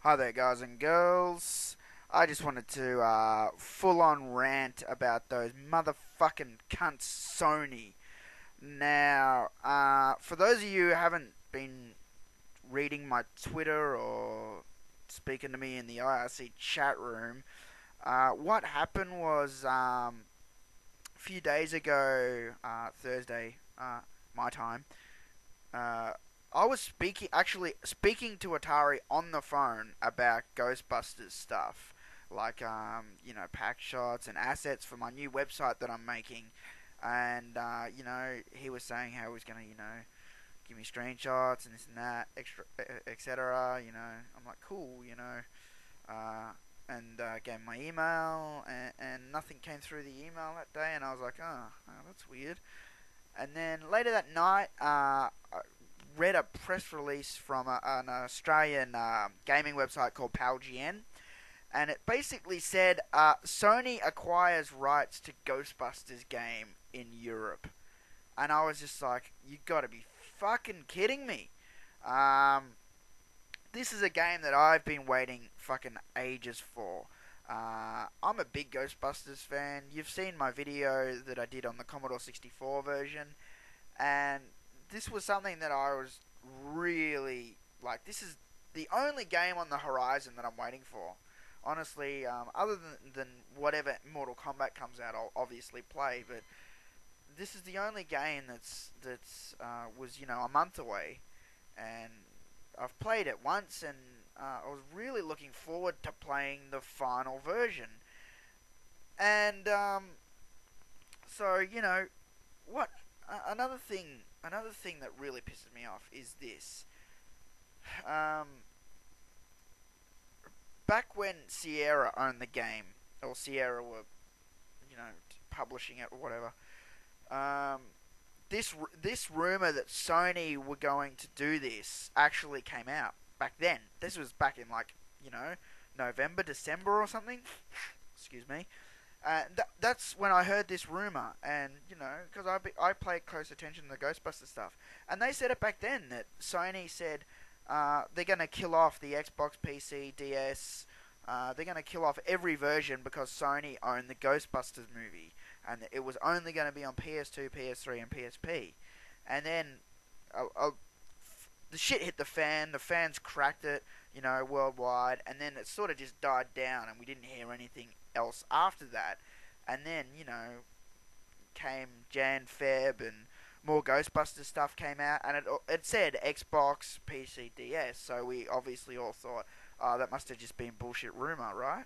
Hi there, guys and girls. I just wanted to full on rant about those motherfucking cunts Sony. Now, for those of you who haven't been reading my Twitter or speaking to me in the IRC chat room, what happened was a few days ago, Thursday, my time, uh, I was speaking to Atari on the phone about Ghostbusters stuff, like pack shots and assets for my new website that I'm making, and he was saying how he was gonna give me screenshots and this and that, extra, etc. I'm like cool, uh, and gave my email, and nothing came through the email that day, and I was like, oh that's weird. And then later that night, I read a press release from an Australian gaming website called PALGN, and it basically said Sony acquires rights to Ghostbusters game in Europe. And I was just like, you gotta be fucking kidding me. This is a game that I've been waiting fucking ages for. I'm a big Ghostbusters fan. You've seen my video that I did on the Commodore 64 version, and this was something that I was really like. This is the only game on the horizon that I'm waiting for. Honestly, other than whatever Mortal Kombat comes out, I'll obviously play. But this is the only game that's was a month away, and I've played it once, and I was really looking forward to playing the final version. And so what another thing that really pisses me off is this. Um, Back when Sierra owned the game, or Sierra were, publishing it or whatever, um, this rumor that Sony were going to do this actually came out back then. This was back in November, December or something. Excuse me. That's when I heard this rumor, and because I pay close attention to the Ghostbusters stuff, and they said it back then that Sony said they're gonna kill off the Xbox, PC, DS. They're gonna kill off every version because Sony owned the Ghostbusters movie, and it was only gonna be on PS2, PS3, and PSP. And then the shit hit the fan. The fans cracked it, worldwide, and then it sort of just died down, and we didn't hear anything else after that. And then, came Jan, Feb, and more Ghostbusters stuff came out, and it said Xbox, PC, DS, so we obviously all thought, oh, that must have just been bullshit rumor, right?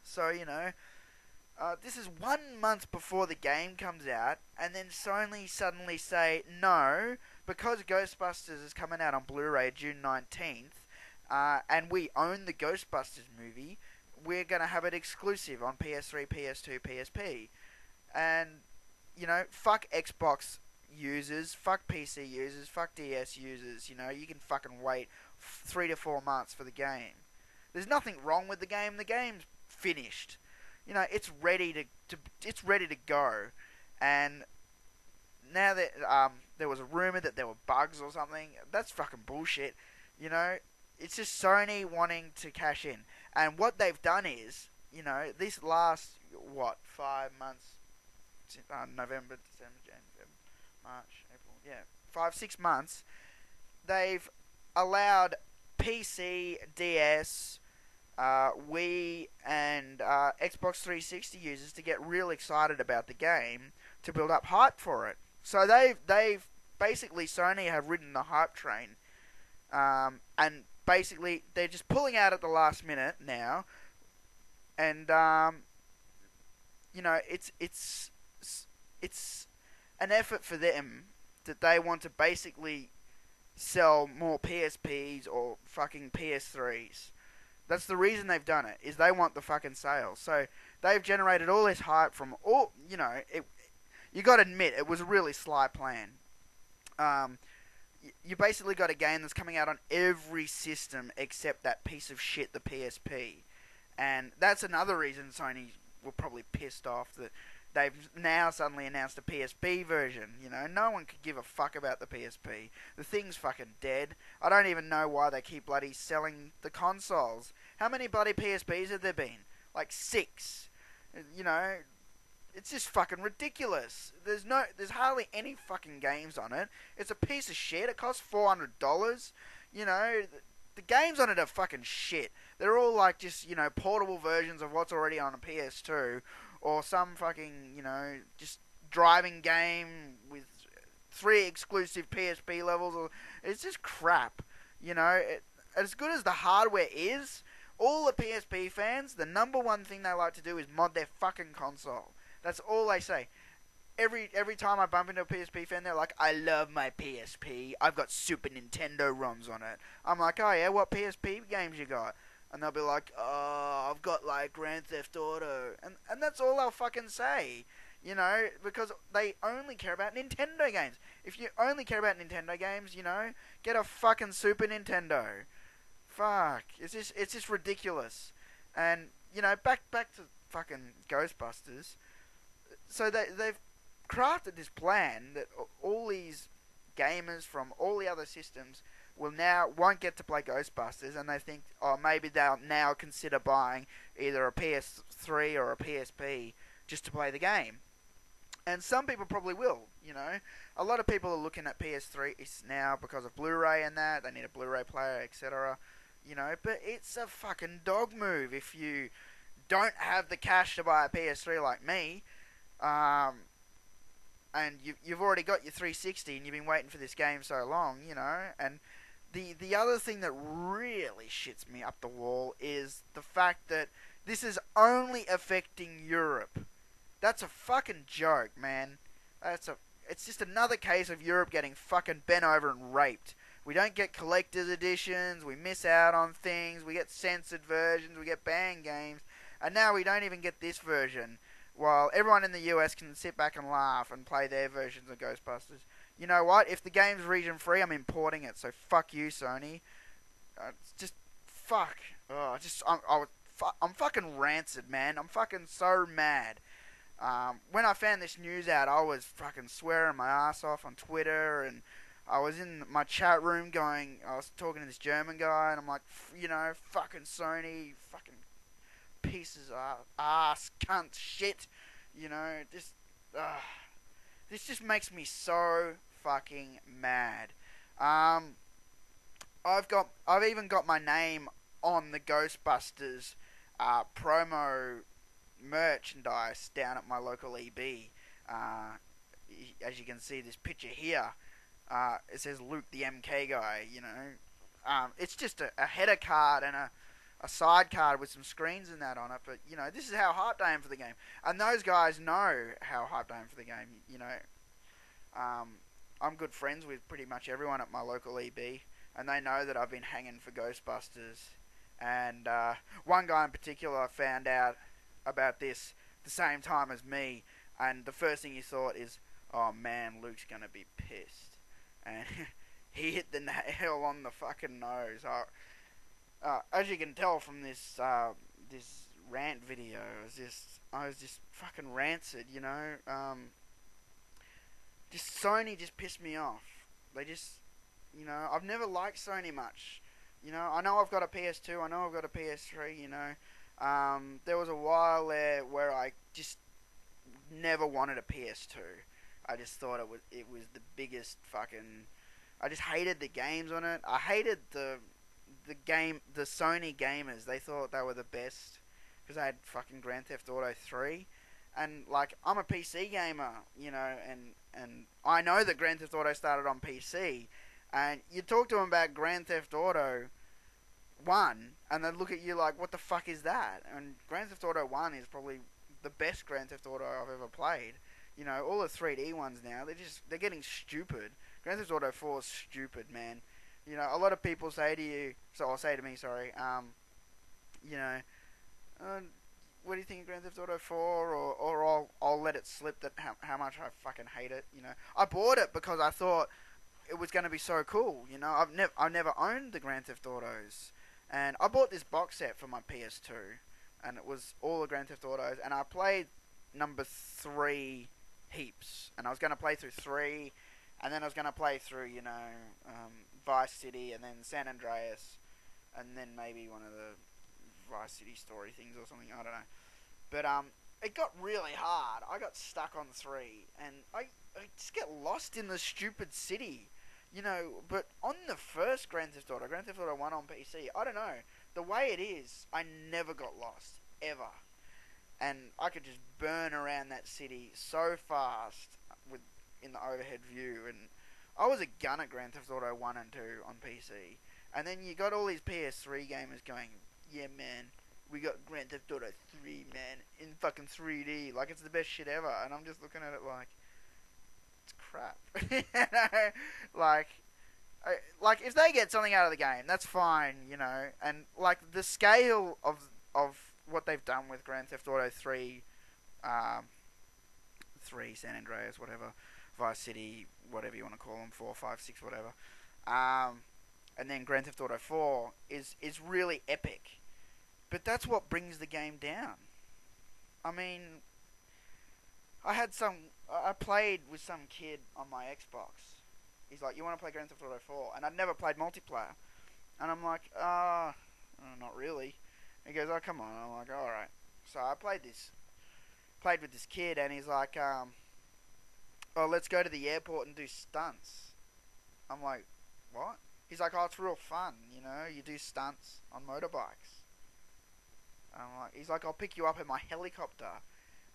So, this is 1 month before the game comes out, and then Sony suddenly say, no, because Ghostbusters is coming out on Blu-ray June 19th, and we own the Ghostbusters movie, we're going to have it exclusive on PS3, PS2, PSP. And, fuck Xbox users, fuck PC users, fuck DS users, you can fucking wait 3 to 4 months for the game. There's nothing wrong with the game. The game's finished. It's ready to go. And now that there was a rumor that there were bugs or something, that's fucking bullshit. It's just Sony wanting to cash in. And what they've done is, this last 5 months, November, December, January, March, April, 5-6 months, they've allowed PC, DS, Wii, and Xbox 360 users to get real excited about the game to build up hype for it. So they've basically, Sony have ridden the hype train, and basically they're just pulling out at the last minute now, and it's an effort for them that they want to basically sell more PSPs or fucking PS3s. That's the reason they've done it, is they want the fucking sales. So they've generated all this hype from all, you gotta admit, it was a really sly plan. You basically got a game that's coming out on every system except that piece of shit, the PSP. And that's another reason Sony were probably pissed off that they've now suddenly announced a PSP version. You know, no one could give a fuck about the PSP. The thing's fucking dead. I don't even know why they keep bloody selling the consoles. How many bloody PSPs have there been? Like 6. You know, it's just fucking ridiculous. There's hardly any fucking games on it. It's a piece of shit. It costs $400. You know, the games on it are fucking shit. They're all like just, you know, portable versions of what's already on a PS2, or some fucking, you know, just driving game with 3 exclusive PSP levels. Or it's just crap. You know, as good as the hardware is, all the PSP fans, the number one thing they like to do is mod their fucking console. That's all they say. Every time I bump into a PSP fan, they're like, I love my PSP. I've got Super Nintendo ROMs on it. I'm like, oh yeah, what PSP games you got? And they'll be like, oh, I've got like Grand Theft Auto. And that's all they'll fucking say. You know, because they only care about Nintendo games. If you only care about Nintendo games, you know, get a fucking Super Nintendo. Fuck. It's just ridiculous. And, you know, back to fucking Ghostbusters. So they've crafted this plan that all these gamers from all the other systems won't get to play Ghostbusters, and they think, oh, maybe they'll now consider buying either a PS3 or a PSP just to play the game. And some people probably will, you know. A lot of people are looking at PS3s now because of Blu-Ray and that. They need a Blu-ray player, etc. You know, but it's a fucking dog move if you don't have the cash to buy a PS3 like me. And you've already got your 360 and you've been waiting for this game so long, you know. And the other thing that really shits me up the wall is the fact that this is only affecting Europe. That's a fucking joke, man. It's just another case of Europe getting fucking bent over and raped. We don't get collector's editions, we miss out on things, we get censored versions, we get banned games, and now we don't even get this version, while everyone in the US can sit back and laugh and play their versions of Ghostbusters. You know what? If the game's region free, I'm importing it, so fuck you, Sony. It's just, fuck. Oh, I'm fucking rancid, man. I'm fucking so mad. When I found this news out, I was fucking swearing my ass off on Twitter, and I was in my chat room I was talking to this German guy, and I'm like, you know, fucking Sony, fucking pieces of ass, cunt, shit, you know, this just makes me so fucking mad. I've even got my name on the Ghostbusters promo merchandise down at my local EB. As you can see, this picture here, it says Luke the MK guy, you know. It's just a header card and a side card with some screens and that on it, but, you know, this is how hyped I am for the game. And those guys know how hyped I am for the game, you know. I'm good friends with pretty much everyone at my local EB, and they know that I've been hanging for Ghostbusters. And one guy in particular found out about this the same time as me, and the first thing he thought is, oh man, Luke's gonna be pissed. And he hit the nail on the fucking nose. As you can tell from this this rant video, I was just fucking rancid, you know. Just Sony just pissed me off. They just, you know, I've never liked Sony much. You know, I know I've got a PS2, I know I've got a PS3, you know. There was a while there where I just never wanted a PS2. I just thought it was the biggest fucking. I just hated the games on it. I hated the Sony gamers. They thought they were the best because I had fucking Grand Theft Auto 3, and like I'm a PC gamer, you know, and I know that Grand Theft Auto started on PC, and you talk to them about Grand Theft Auto 1, and they look at you like, what the fuck is that? And Grand Theft Auto 1 is probably the best Grand Theft Auto I've ever played. You know, all the 3D ones now, they're getting stupid. Grand Theft Auto 4 is stupid, man. You know, a lot of people say to you, to me, you know, what do you think of Grand Theft Auto 4? Or I'll let it slip that how much I fucking hate it, you know. I bought it because I thought it was going to be so cool, you know. I've never owned the Grand Theft Autos, and I bought this box set for my PS2, and it was all the Grand Theft Autos, and I played number 3 heaps, and I was going to play through 3, and then I was going to play through, Vice City, and then San Andreas, and then maybe one of the Vice City story things or something. I don't know. But it got really hard. I got stuck on 3, and I just get lost in the stupid city. But on the first Grand Theft Auto 1 on PC, I don't know. The way it is, I never got lost. Ever. And I could just burn around that city so fast with in the overhead view. And I was a gun at Grand Theft Auto 1 and 2 on PC. And then you got all these PS3 gamers going, yeah, man, we got Grand Theft Auto 3, man, in fucking 3D. Like, it's the best shit ever. And I'm just looking at it like, it's crap. Like, if they get something out of the game, that's fine, And, like, the scale of what they've done with Grand Theft Auto 3, 3, San Andreas, whatever, Vice City, whatever you want to call them, 4, 5, 6, whatever, and then Grand Theft Auto 4 is really epic. But that's what brings the game down. I mean, I played with some kid on my Xbox. He's like, you want to play Grand Theft Auto 4? And I'd never played multiplayer. And I'm like, not really. He goes, oh, come on. I'm like, alright. So I played with this kid, and he's like, oh, let's go to the airport and do stunts. I'm like, what? He's like, oh, it's real fun, you do stunts on motorbikes. He's like, I'll pick you up in my helicopter.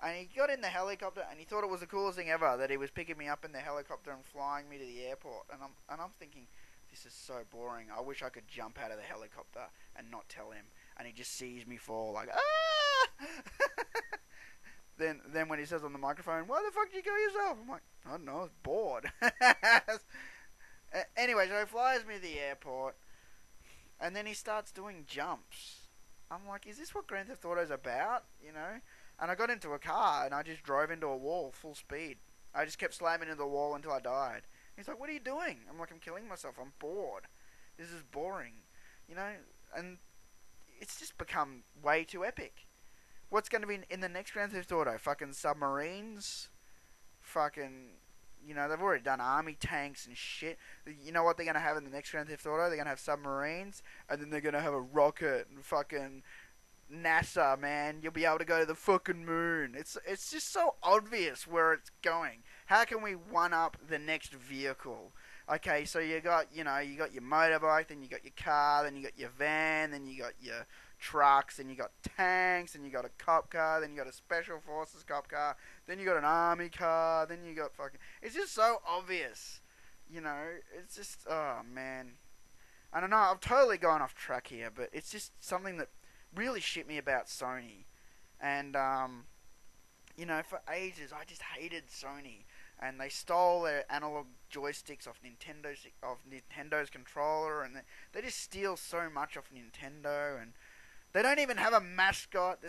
And he got in the helicopter, and he thought it was the coolest thing ever, that he was picking me up in the helicopter and flying me to the airport. And I'm thinking, this is so boring. I wish I could jump out of the helicopter and not tell him. And he just sees me fall, like, ah! Then when he says on the microphone, why the fuck did you kill yourself? I'm like, I don't know, I was bored. Anyway, so he flies me to the airport, and then he starts doing jumps. I'm like, is this what Grand Theft Auto's about? And I got into a car, and I just drove into a wall, full speed. I just kept slamming into the wall until I died. He's like, what are you doing? I'm like, I'm killing myself. I'm bored. This is boring. And it's just become way too epic. What's going to be in the next Grand Theft Auto? Fucking submarines? Fucking, they've already done army tanks and shit. You know what they're going to have in the next Grand Theft Auto? They're going to have submarines, and then they're going to have a rocket and fucking NASA, man. You'll be able to go to the fucking moon. It's just so obvious where it's going. How can we one-up the next vehicle? Okay, so you got your motorbike, then you got your car, then you got your van, then you got your trucks, then you got tanks, then you got a cop car, then you got a special forces cop car, then you got an army car, then you got fucking... It's just so obvious. It's just... Oh, man. I don't know, I've totally gone off track here, but it's just something that really shit me about Sony. And, for ages, I just hated Sony. And they stole their analog joysticks off Nintendo's controller, and they just steal so much off Nintendo, and they don't even have a mascot.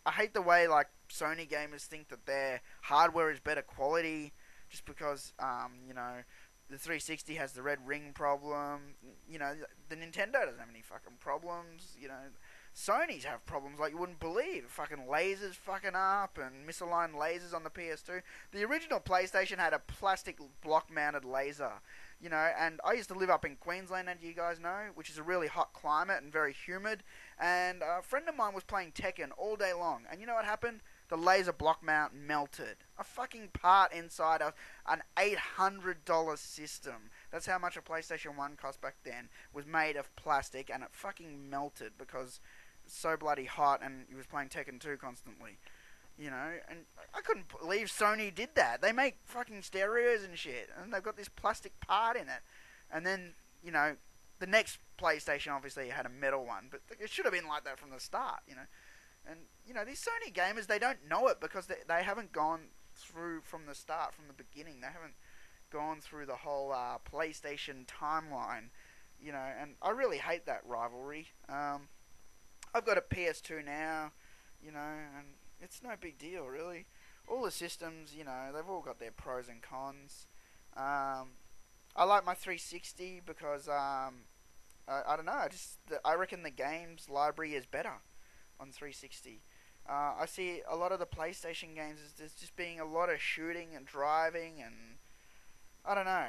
I hate the way, like, Sony gamers think that their hardware is better quality just because, the 360 has the red ring problem. The Nintendo doesn't have any fucking problems. Sony's have problems like you wouldn't believe. Fucking lasers fucking up and misaligned lasers on the PS2. The original PlayStation had a plastic block-mounted laser. And I used to live up in Queensland, as you guys know, which is a really hot climate and very humid. And a friend of mine was playing Tekken all day long. And you know what happened? The laser block mount melted. A fucking part inside an $800 system. That's how much a PlayStation 1 cost back then. Was made of plastic, and it fucking melted because it's so bloody hot, and he was playing Tekken 2 constantly. And I couldn't believe Sony did that. They make fucking stereos and shit, and they've got this plastic part in it. And then, the next PlayStation obviously had a metal one, but it should have been like that from the start, And, these Sony gamers, they don't know it because they haven't gone through from the start, from the beginning. They haven't gone through the whole PlayStation timeline, and I really hate that rivalry. I've got a PS2 now, and it's no big deal, really. All the systems, they've all got their pros and cons. I like my 360 because, I don't know, I reckon the games library is better on 360. I see a lot of the PlayStation games as there's just being a lot of shooting and driving and I don't know,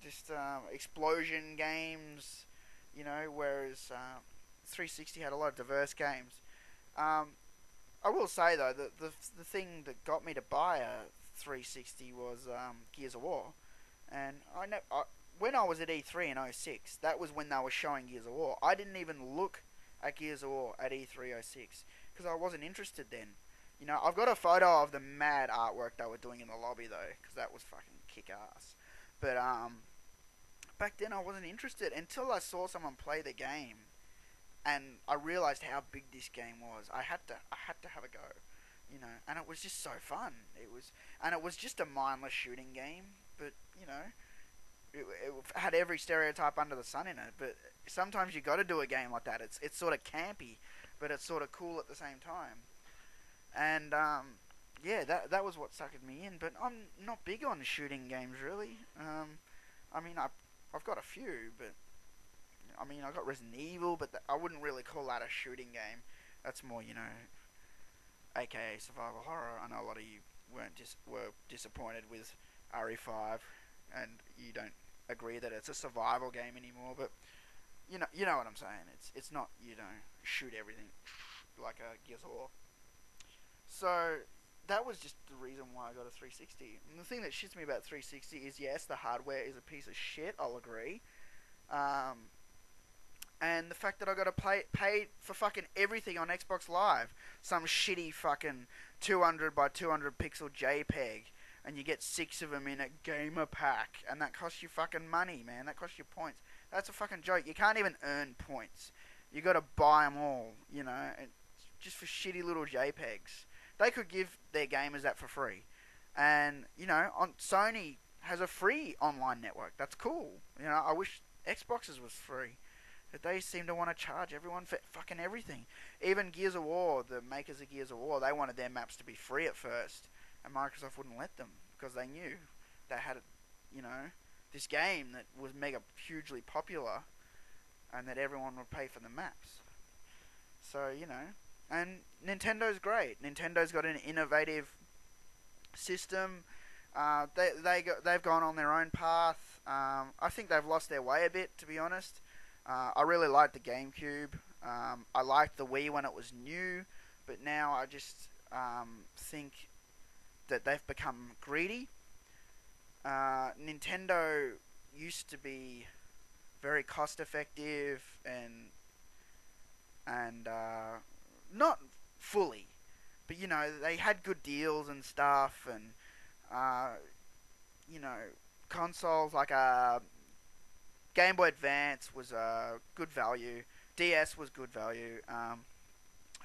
just explosion games, whereas 360 had a lot of diverse games. Um, I will say though that the thing that got me to buy a 360 was Gears of War, and when I was at E3 in '06, that was when they were showing Gears of War. I didn't even look at Gears of War at E3 '06 because I wasn't interested then. I've got a photo of the mad artwork they were doing in the lobby though, because that was fucking kick ass. But back then I wasn't interested until I saw someone play the game, and I realized how big this game was. I had to have a go, and it was just so fun. It was just a mindless shooting game, but it had every stereotype under the sun in it. But sometimes you got to do a game like that. It's sort of campy, but it's sort of cool at the same time. And yeah, that was what sucked me in. But I'm not big on shooting games really. I mean, I've got a few, but I mean, I got Resident Evil, but I wouldn't really call that a shooting game. That's more, aka survival horror. I know a lot of you were disappointed with RE5, and you don't agree that it's a survival game anymore. But you know what I'm saying. It's not shoot everything like a Gears of War. So that was just the reason why I got a 360. And the thing that shits me about 360 is yes, the hardware is a piece of shit. I'll agree. Um, and the fact that I got to pay for fucking everything on Xbox Live, some shitty fucking 200 by 200 pixel JPEG, and you get 6 of them in a gamer pack, and that costs you fucking money, man. That costs you points. That's a fucking joke. You can't even earn points. You got to buy them all, and just for shitty little JPEGs. They could give their gamers that for free, and on Sony has a free online network. That's cool. I wish Xboxes was free. But they seem to want to charge everyone for fucking everything. Even Gears of War, the makers of Gears of War, they wanted their maps to be free at first, and Microsoft wouldn't let them because they knew they had, this game that was mega hugely popular, and that everyone would pay for the maps. So and Nintendo's great. Nintendo's got an innovative system. They've gone on their own path. I think they've lost their way a bit, to be honest. I really liked the GameCube. I liked the Wii when it was new, but now I just think that they've become greedy. Nintendo used to be very cost effective and not fully, but they had good deals and stuff, and uh, consoles like Game Boy Advance was good value. DS was good value.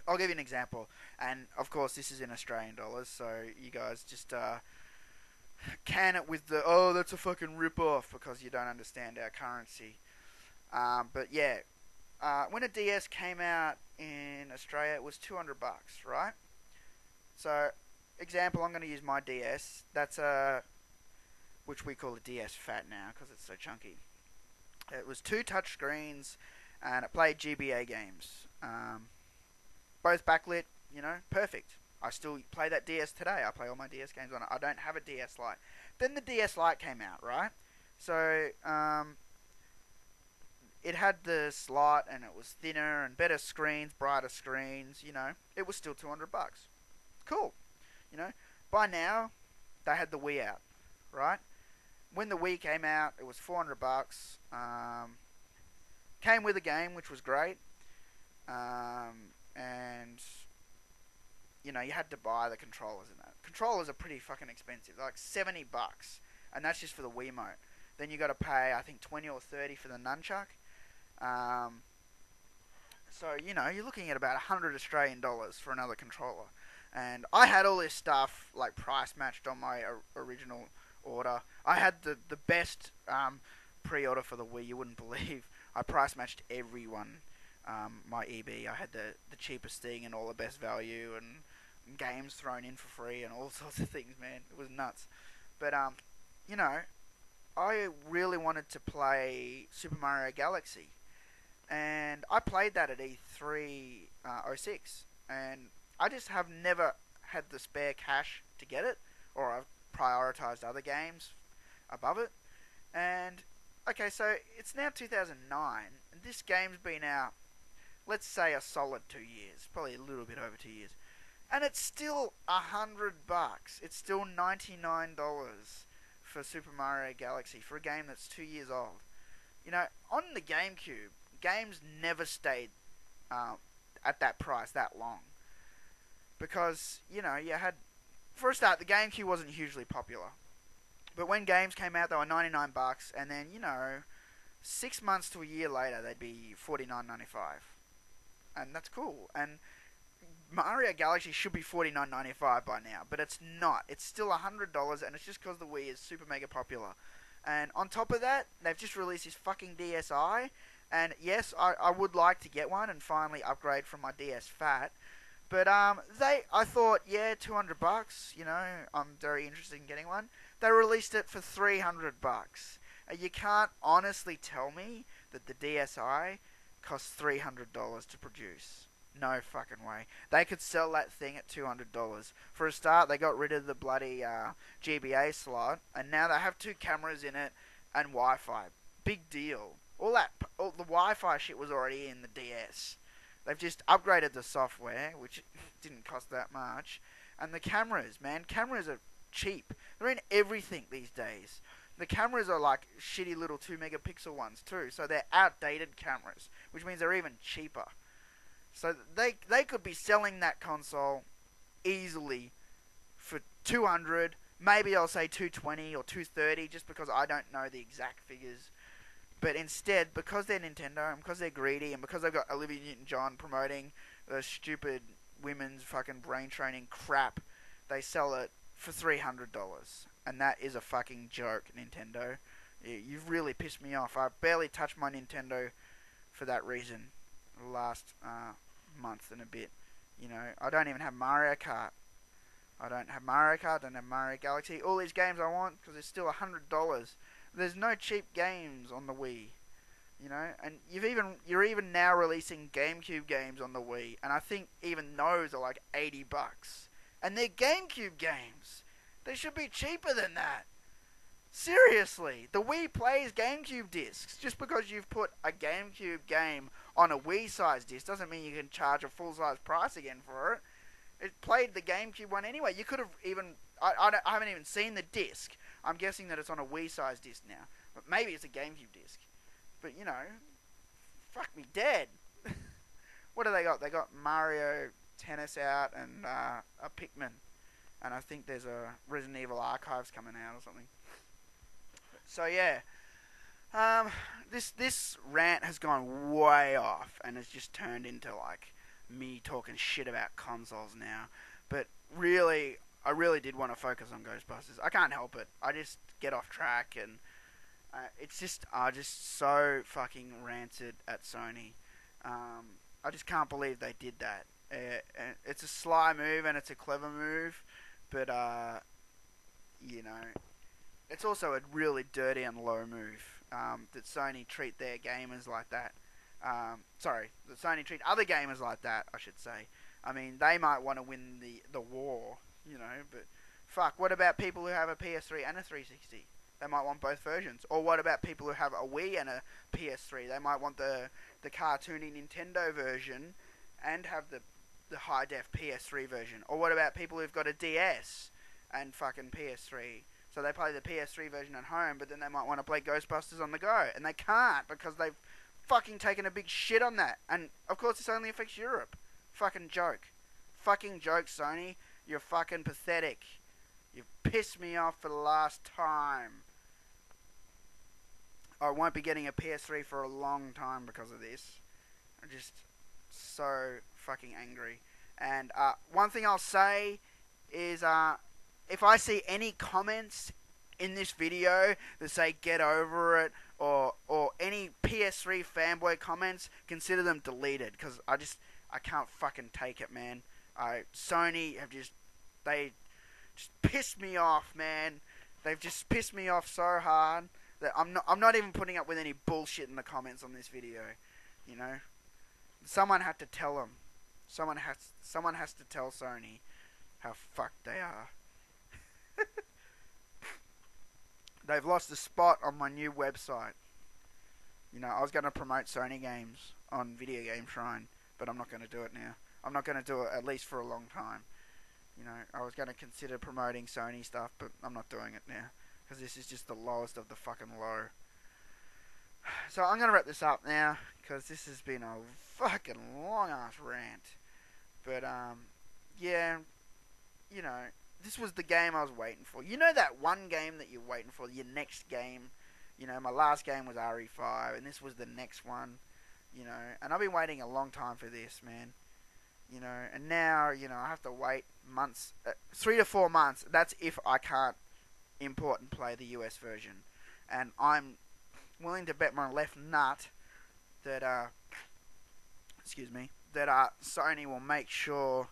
I'll give you an example, and of course this is in Australian dollars, so you guys just can it with the that's a fucking rip off because you don't understand our currency. But yeah, when a DS came out in Australia, it was $200, right? So, example, I'm going to use my DS. That's which we call a DS Fat now because it's so chunky. It was 2 touch screens, and it played GBA games. Both backlit, perfect. I still play that DS today. I play all my DS games on it. I don't have a DS Lite. Then the DS Lite came out, right? So, it had the slot, and it was thinner and better screens, brighter screens. It was still $200. Cool. By now, they had the Wii out, right? When the Wii came out, it was $400. Came with a game, which was great. And you had to buy the controllers in that. Controllers are pretty fucking expensive, like $70, and that's just for the Wiimote. Then you got to pay, I think, 20 or 30 for the nunchuck. So you're looking at about 100 Australian dollars for another controller. And I had all this stuff like price matched on my original order. I had the best pre-order for the Wii. You wouldn't believe. I price matched everyone. My EB. I had the cheapest thing and all the best value and games thrown in for free and all sorts of things. Man, it was nuts. But I really wanted to play Super Mario Galaxy, and I played that at E3 '06, and I just have never had the spare cash to get it, or I've prioritized other games above it. And okay, so it's now 2009, and this game's been out, let's say, a solid 2 years, probably a little bit over 2 years, and it's still $100. It's still $99 for Super Mario Galaxy for a game that's 2 years old. You know, on the GameCube, games never stayed at that price that long because you had, for a start, the GameCube wasn't hugely popular. But when games came out, they were $99, and then 6 months to a year later, they'd be $49.95, and that's cool. And Mario Galaxy should be $49.95 by now, but it's not. It's still $100, and it's just because the Wii is super mega popular. And on top of that, they've just released this fucking DSi, and yes, I would like to get one and finally upgrade from my DS Fat. But I thought, yeah, $200. I'm very interested in getting one. They released it for $300. You can't honestly tell me that the DSi costs $300 to produce. No fucking way. They could sell that thing at $200. For a start, they got rid of the bloody GBA slot, and now they have 2 cameras in it and Wi-Fi. Big deal. All the Wi-Fi shit was already in the DS. They've just upgraded the software, which didn't cost that much. And the cameras, man. Cameras are cheap. They're in everything these days. The cameras are like shitty little 2 megapixel ones too. So they're outdated cameras, which means they're even cheaper. So they could be selling that console easily for $200. Maybe I'll say $220 or $230 just because I don't know the exact figures. But instead, because they're Nintendo, and because they're greedy, and because they've got Olivia Newton-John promoting the stupid women's fucking brain training crap, they sell it for $300. And that is a fucking joke, Nintendo. You've really pissed me off. I barely touched my Nintendo for that reason the last month and a bit. I don't even have Mario Kart. I don't have Mario Galaxy. All these games I want because they're still $100. There's no cheap games on the Wii, and you're even now releasing GameCube games on the Wii, and I think even those are like $80, and they're GameCube games. They should be cheaper than that. Seriously, the Wii plays GameCube discs. Just because you've put a GameCube game on a Wii-sized disc doesn't mean you can charge a full-size price again for it. It played the GameCube one anyway. You could have even... I haven't even seen the disc. I'm guessing that it's on a Wii-sized disc now. But maybe it's a GameCube disc. But, fuck me dead. What do they got? They got Mario Tennis out and a Pikmin. And I think there's a Resident Evil Archives coming out or something. So, yeah. This rant has gone way off. And it's just turned into, like, me talking shit about consoles now. But really... I really did want to focus on Ghostbusters. I can't help it. I just get off track, and it's just so fucking ranted at Sony. I just can't believe they did that. It's a sly move and it's a clever move, but it's also a really dirty and low move that Sony treat their gamers like that. That Sony treat other gamers like that, I should say. I mean, they might want to win the war. But fuck, what about people who have a PS3 and a 360? They might want both versions. Or what about people who have a Wii and a PS3? They might want the cartoony Nintendo version and have the high-def PS3 version. Or what about people who've got a DS and fucking PS3? So they play the PS3 version at home, but then they might want to play Ghostbusters on the go. And they can't because they've fucking taken a big shit on that. And, of course, this only affects Europe. Fucking joke. Fucking joke, Sony. You're fucking pathetic. You've pissed me off for the last time. I won't be getting a PS3 for a long time because of this. I'm just so fucking angry. And one thing I'll say is if I see any comments in this video that say get over it or any PS3 fanboy comments, consider them deleted because I can't fucking take it, man. Sony have they just pissed me off, man. They've just pissed me off so hard that I'm not even putting up with any bullshit in the comments on this video. Someone had to tell them. Someone has to tell Sony how fucked they are. They've lost a spot on my new website. You know, I was going to promote Sony games on Video Game Shrine, but I'm not going to do it now. I'm not going to do it at least for a long time. You know, I was going to consider promoting Sony stuff, but I'm not doing it now. Because this is just the lowest of the fucking low. So I'm going to wrap this up now, because this has been a fucking long ass rant. But, yeah, you know, this was the game I was waiting for. You know that one game that you're waiting for, your next game? You know, my last game was RE5, and this was the next one. You know, and I've been waiting a long time for this, man. You know, and now, you know, I have to wait months, 3 to 4 months. That's if I can't import and play the US version. And I'm willing to bet my left nut that, that Sony will make sure,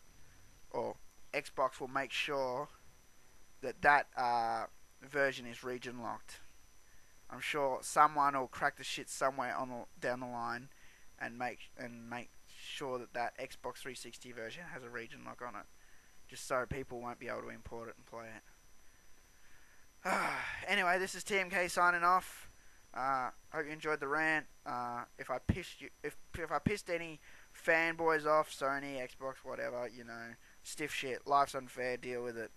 or Xbox will make sure that version is region locked. I'm sure someone will crack the shit somewhere down the line and make sure that Xbox 360 version has a region lock on it, just so people won't be able to import it and play it. Anyway, this is TMK signing off. Hope you enjoyed the rant. If I pissed any fanboys off, Sony, Xbox, whatever, you know, stiff shit. Life's unfair. Deal with it.